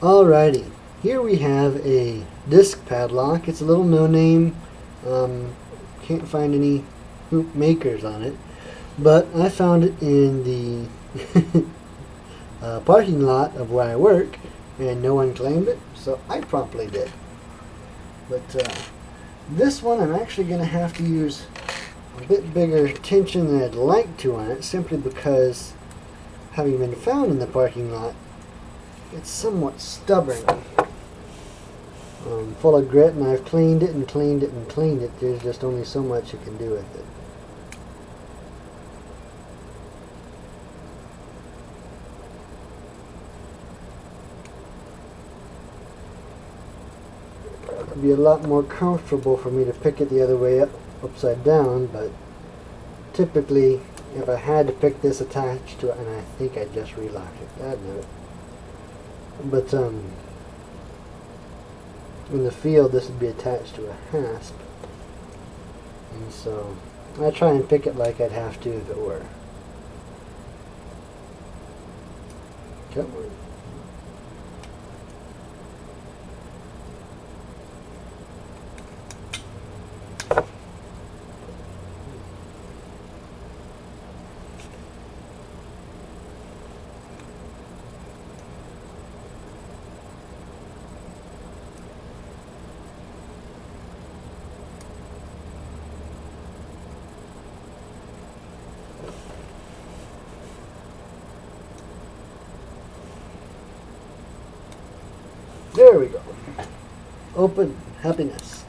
Alrighty, here we have a disc padlock. It's a little no-name. Can't find any hoop makers on it, but I found it in the parking lot of where I work, and no one claimed it, so I promptly did. But this one I'm actually going to have to use a bit bigger tension than I'd like to on it, simply because, having been found in the parking lot, it's somewhat stubborn. Full of grit, and I've cleaned it and cleaned it and cleaned it. There's just only so much you can do with it. It'd be a lot more comfortable for me to pick it the other way up, upside down, but typically if I had to pick this attached to it, and I think I just relocked it, goddammit. But in the field this would be attached to a hasp, and so I try and pick it like I'd have to if it were. Come on. There we go. Open. Happiness.